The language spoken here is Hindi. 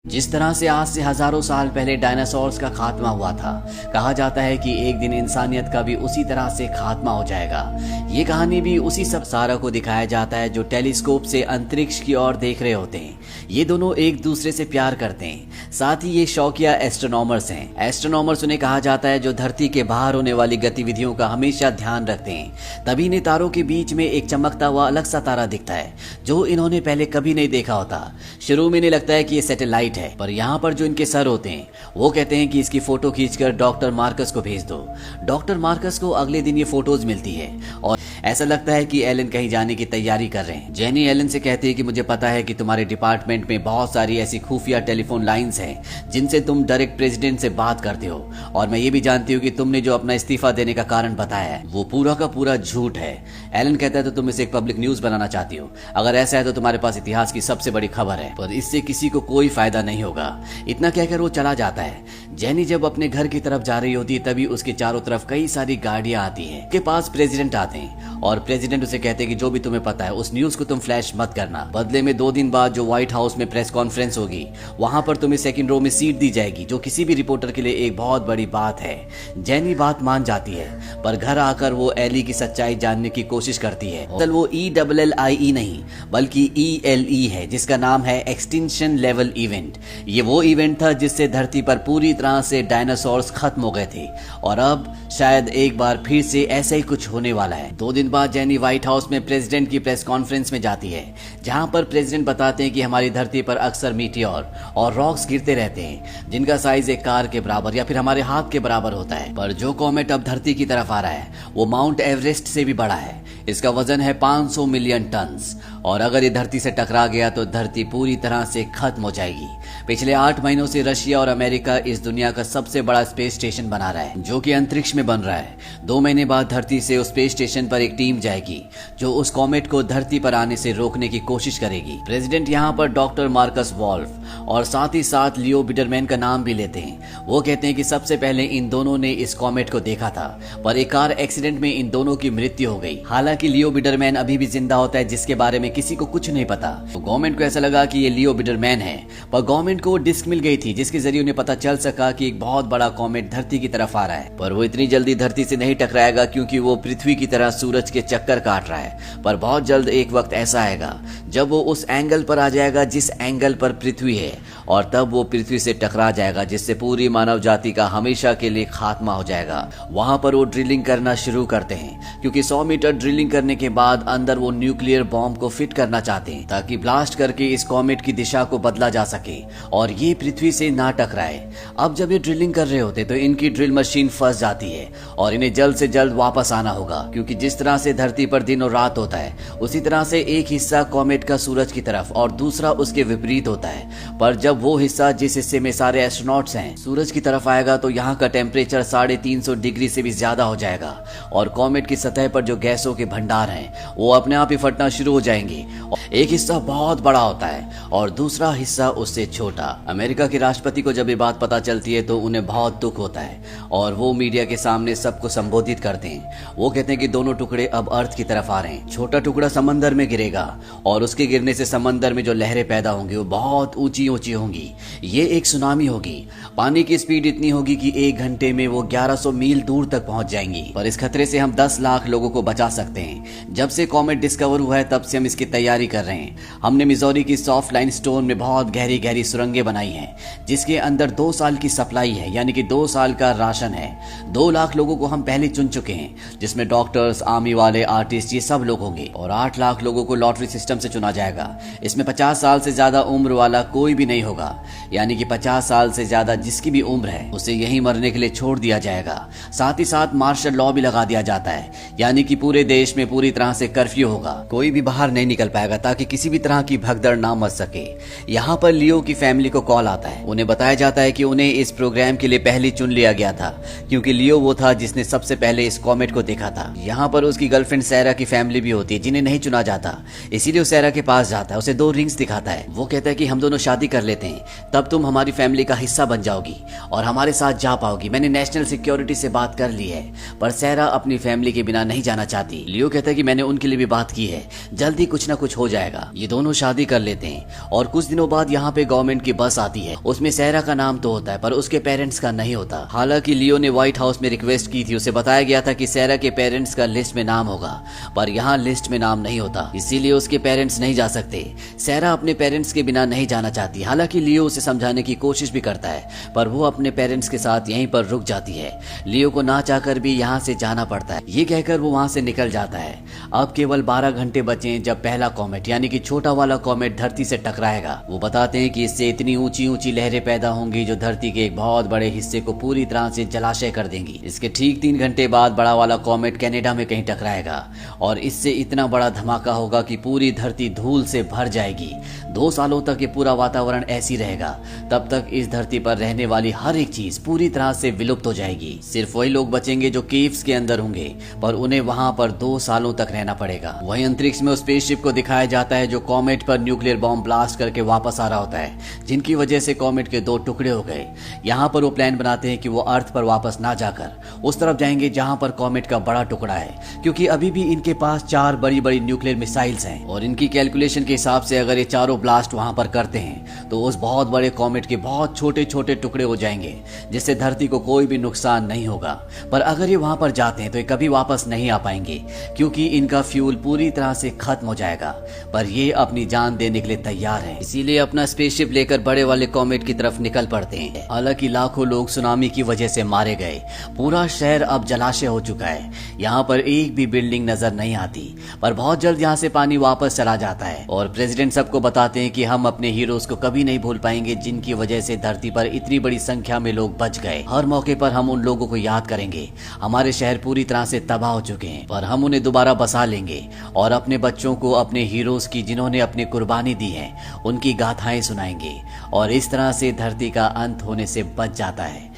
जिस तरह से आज से हजारों साल पहले डायनासोर्स का खात्मा हुआ था, कहा जाता है कि एक दिन इंसानियत का भी उसी तरह से खात्मा हो जाएगा। ये कहानी भी उसी सब सारा को दिखाया जाता है जो टेलीस्कोप से अंतरिक्ष की ओर देख रहे होते हैं। ये दोनों एक दूसरे से प्यार करते हैं, साथ ही ये शौकिया एस्ट्रोनॉमर्स हैं। एस्ट्रोनॉमर्स उन्हें कहा जाता है जो धरती के बाहर होने वाली गतिविधियों का हमेशा ध्यान रखते हैं। तभी इन्हें तारों के बीच में एक चमकता हुआ अलग सा तारा दिखता है जो इन्होंने पहले कभी नहीं देखा होता। शुरू में इन्हें लगता है कि ये सैटेलाइट है, पर यहाँ पर जो इनके सर होते हैं वो कहते हैं कि इसकी फोटो खींचकर डॉक्टर मार्कस को भेज दो। डॉक्टर मार्कस को अगले दिन ये फोटोज मिलती है और ऐसा लगता है कि एलन कहीं जाने की तैयारी कर रहे हैं। जेनी एलन से कहती है कि मुझे पता है कि तुम्हारे डिपार्टमेंट में बहुत सारी ऐसी खुफिया टेलीफोन लाइंस हैं जिनसे तुम डायरेक्ट प्रेसिडेंट से बात करते हो, और मैं ये भी जानती हूँ कि तुमने जो अपना इस्तीफा देने का कारण बताया है वो पूरा का पूरा झूठ है। एलन कहता है तो तुम इसे एक पब्लिक न्यूज बनाना चाहती हो, अगर ऐसा है तो तुम्हारे पास इतिहास की सबसे बड़ी खबर है, पर इससे किसी को कोई फायदा नहीं होगा। इतना कहकर वो चला जाता है। जेनी जब अपने घर की तरफ जा रही होती है तभी उसके चारों तरफ कई सारी गाड़ियां आती हैं। के पास प्रेसिडेंट आते हैं और प्रेसिडेंट उसे कहते हैं कि जो भी तुम्हें पता है उस न्यूज को तुम फ्लैश मत करना। बदले में 2 दिन बाद जो व्हाइट हाउस में प्रेस कॉन्फ्रेंस होगी वहां पर तुम्हें सेकंड रो में सीट दी जाएगी, जो किसी भी रिपोर्टर के लिए एक बहुत बड़ी बात है। जेनी बात मान जाती है, पर घर आकर वो एली की सच्चाई जानने की कोशिश करती है। दरअसल वो ELLIE नहीं बल्कि ELE है, जिसका नाम है एक्सटिंक्शन लेवल इवेंट। ये वो इवेंट था जिससे धरती पर पूरी तरह से डायनासोर्स खत्म हो गए थे और अब शायद एक बार फिर से ऐसा ही कुछ होने वाला है। 2 दिन बाद जेनी व्हाइट हाउस में प्रेसिडेंट की प्रेस कॉन्फ्रेंस में जाती है, जहां पर प्रेसिडेंट बताते हैं कि हमारी धरती पर अक्सर मीटियोर और रॉक्स गिरते रहते हैं जिनका साइज एक कार के बराबर या फिर हमारे हाथ के बराबर होता है। पर जो कॉमेट अब धरती की तरफ आ रहा है वो माउंट एवरेस्ट से भी बड़ा है। इसका वजन है 500 मिलियन टन और अगर ये धरती से टकरा गया तो धरती पूरी तरह से खत्म हो जाएगी। पिछले 8 महीनों से रशिया और अमेरिका इस दुनिया का सबसे बड़ा स्पेस स्टेशन बना रहा है जो कि अंतरिक्ष में बन रहा है। 2 महीने बाद धरती से उस स्पेस स्टेशन पर एक टीम जाएगी जो उस कॉमेट को धरती पर आने से रोकने की कोशिश करेगी। प्रेसिडेंट यहाँ पर डॉक्टर मार्कस वॉल्फ और साथ ही साथ लियो बिडरमैन का नाम भी लेते हैं। वो कहते हैं कि सबसे पहले इन दोनों ने इस कॉमेट को देखा था, पर एक कार एक्सीडेंट में इन दोनों की मृत्यु हो गई। हालांकि लियो बिडरमैन अभी भी जिंदा होता है, जिसके बारे में किसी को कुछ नहीं पता। तो गवर्नमेंट को ऐसा लगा कि ये लियो बिडरमैन है, पर गवर्नमेंट को डिस्क मिल गई थी जिसके जरिए उन्हें पता चल सका कि एक बहुत बड़ा कॉमेट धरती की तरफ आ रहा है। पर वो इतनी जल्दी धरती से नहीं टकराएगा क्योंकि वो पृथ्वी की तरह सूरज के चक्कर काट रहा है। पर बहुत जल्द एक वक्त ऐसा आएगा जब वो उस एंगल पर आ जाएगा जिस एंगल पर पृथ्वी है, और तब वो पृथ्वी से टकरा जाएगा जिससे पूरी मानव जाति का हमेशा के लिए खात्मा हो जाएगा। वहां पर वो ड्रिलिंग करना शुरू करते हैं क्योंकि 100 मीटर ड्रिलिंग करने के बाद अंदर वो न्यूक्लियर बॉम्ब को फिट करना चाहते हैं ताकि ब्लास्ट करके इस कॉमेट की दिशा को बदला जा सके और ये पृथ्वी से ना टकराए। अब जब ये ड्रिलिंग कर रहे होते तो इनकी ड्रिल मशीन फंस जाती है और इन्हें जल्द से जल्द वापस आना होगा क्योंकि जिस तरह से धरती पर दिन और रात होता है उसी तरह से एक हिस्सा कॉमेट का सूरज की तरफ और दूसरा उसके विपरीत होता है। पर जब वो हिस्सा जिस हिस्से में सारे एस्ट्रोनॉट्स हैं सूरज की तरफ आएगा तो यहाँ का टेम्परेचर 350 डिग्री से भी ज्यादा हो जाएगा और कॉमेट की सतह पर जो गैसों के भंडार हैं वो अपने आप ही फटना शुरू हो जाएंगे। एक हिस्सा बहुत बड़ा होता है और दूसरा हिस्सा उससे छोटा। अमेरिका के राष्ट्रपति को जब ये बात पता चलती है तो उन्हें बहुत दुख होता है और वो मीडिया के सामने सबको संबोधित करते हैं। वो कहते हैं कि दोनों टुकड़े अब अर्थ की तरफ आ रहे हैं। छोटा टुकड़ा समंदर में गिरेगा और उसके गिरने से समंदर में जो लहरें पैदा होंगी वो बहुत ऊंची ऊंची होंगी। ये एक सुनामी होगी। पानी की स्पीड इतनी होगी कि 1 घंटे में वो 1100 मील दूर तक पहुंच जाएंगी। पर इस खतरे से हम 10 लाख लोगों को बचा सकते हैं। जब से कॉमेट डिस्कवर हुआ है तब से हम इसकी तैयारी कर रहे हैं। हमने मिजोरी की सॉफ्ट लाइन स्टोन में बहुत गहरी गहरी सुरंगें बनाई हैं जिसके अंदर 2 साल की सप्लाई है, यानी कि 2 साल का राशन है। 2 लाख लोगों को हम पहले चुन चुके हैं जिसमें डॉक्टर्स, आर्मी वाले, आर्टिस्ट, ये सब लोग होंगे और 8 लाख लोगों को लॉटरी सिस्टम से चुना जाएगा। इसमें 50 साल से ज्यादा उम्र वाला कोई भी नहीं होगा, यानी कि 50 साल से ज्यादा जिसकी भी उम्र है उसे यहीं मरने के लिए छोड़ दिया जाएगा। साथ ही साथ मार्शल लॉ भी लगा दिया जाता है, यानी कि पूरे देश में पूरी तरह से कर्फ्यू होगा। कोई भी बाहर नहीं निकल पाएगा ताकि किसी भी तरह की भगदड़ ना मच सके। यहाँ पर लियो की फैमिली को कॉल आता है। उन्हें बताया जाता है कि उन्हें इस प्रोग्राम के लिए पहले चुन लिया गया था क्योंकि लियो वो था जिसने सबसे पहले इस कॉमेट को देखा था। यहाँ पर उसकी गर्लफ्रेंड सैरा की फैमिली भी होती है जिन्हें नहीं चुना जाता, इसीलिए वो सैरा के पास जाता है, उसे 2 रिंग्स दिखाता है। वो कहता है कि हम दोनों शादी कर लेते हैं, तब तुम हमारी फैमिली का हिस्सा बन जाओगी और हमारे साथ जा पाओगी। मैंने नेशनल सिक्योरिटी से बात कर ली है, पर सैरा अपनी फैमिली के बिना नहीं जाना चाहती। लियो कहता है कि मैंने उनके लिए भी बात की है, जल्दी कुछ ना कुछ हो जाएगा। ये दोनों शादी कर लेते हैं और कुछ दिनों बाद यहाँ पे गवर्नमेंट की बस आती है। उसमें सहरा का नाम तो होता है पर उसके पेरेंट्स का नहीं होता। हालांकि लियो ने व्हाइट हाउस में रिक्वेस्ट की थी, उसे बताया गया था कि सहरा के पेरेंट्स का लिस्ट में नाम होगा, पर यहाँ लिस्ट में नाम नहीं होता, इसीलिए उसके पेरेंट्स नहीं जा सकते। सहरा अपने पेरेंट्स के बिना नहीं जाना चाहती। हालांकि लियो उसे समझाने की कोशिश भी करता है पर वो अपने पेरेंट्स के साथ यहीं पर रुक जाती है। लियो को ना चाहकर भी यहाँ से जाना पड़ता है। ये कहकर वो वहां से निकल जाता है। अब केवल 12 घंटे बचे हैं जब पहला कॉमेट यानी कि छोटा वाला कॉमेट धरती से टकराएगा। वो बताते हैं कि इससे इतनी ऊंची ऊंची लहरें पैदा होंगी जो धरती के एक बहुत बड़े हिस्से को पूरी तरह से जलाशय कर देंगी। इसके ठीक 3 घंटे बाद बड़ा वाला कॉमेट कनाडा में कहीं टकराएगा और इससे इतना बड़ा धमाका होगा कि पूरी धरती धूल से भर जाएगी। 2 सालों तक ये पूरा वातावरण ऐसी रहेगा। तब तक इस धरती पर रहने वाली हर एक चीज पूरी तरह से विलुप्त हो जाएगी। सिर्फ वही लोग बचेंगे जो केव्स के अंदर होंगे, पर उन्हें वहां पर 2 सालों तक रहना पड़ेगा। वहीं अंतरिक्ष में उस स्पेसशिप को दिखाया जाता है जो कॉमेट पर न्यूक्लियर बॉम्ब ब्लास्ट करके वापस आ रहा होता है, जिनकी वजह से कॉमेट के 2 टुकड़े हो गए। यहाँ पर वो प्लान बनाते हैं कि वो अर्थ पर वापस ना जाकर उस तरफ जाएंगे जहां पर कॉमेट का बड़ा टुकड़ा है, क्योंकि अभी भी इनके पास 4 बड़ी बड़ी न्यूक्लियर मिसाइल्स हैं और इनकी कैलकुलेशन के हिसाब से अगर ये चारों ब्लास्ट वहां पर करते हैं तो उस बहुत बड़े कॉमेट के बहुत छोटे छोटे टुकड़े हो जाएंगे, जिससे धरती को कोई भी नुकसान नहीं होगा। पर अगर ये वहां पर जाते हैं तो ये कभी वापस नहीं आ पाएंगे, क्योंकि इनका फ्यूल पूरी तरह से खत्म हो जाएगा। पर ये अपनी जान देने के लिए तैयार है, इसीलिए अपना स्पेसशिप लेकर बड़े वाले कॉमेट की तरफ निकल पड़ते हैं। हालांकि लाखों लोग सुनामी की वजह से मारे गए। पूरा शहर अब जलाशय हो चुका है। यहाँ पर एक भी बिल्डिंग नजर नहीं आती, पर बहुत जल्द यहाँ से पानी वापस चला जाता है और प्रेसिडेंट सबको बताते हैं कि हम अपने हीरोज को कभी नहीं भूल पाएंगे जिनकी वजह से धरती पर इतनी बड़ी संख्या में लोग बच गए। हर मौके पर हम उन लोगों को याद करेंगे। हमारे शहर पूरी तरह से तबाह हो चुके हैं, पर हम उन्हें दोबारा बसा लेंगे और अपने बच्चों को अपने हीरोज की जिन्होंने अपनी कुर्बानी दी है उनकी गाथाएं सुनाएंगे और इस तरह से धरती का अंत होने से बच जाता है।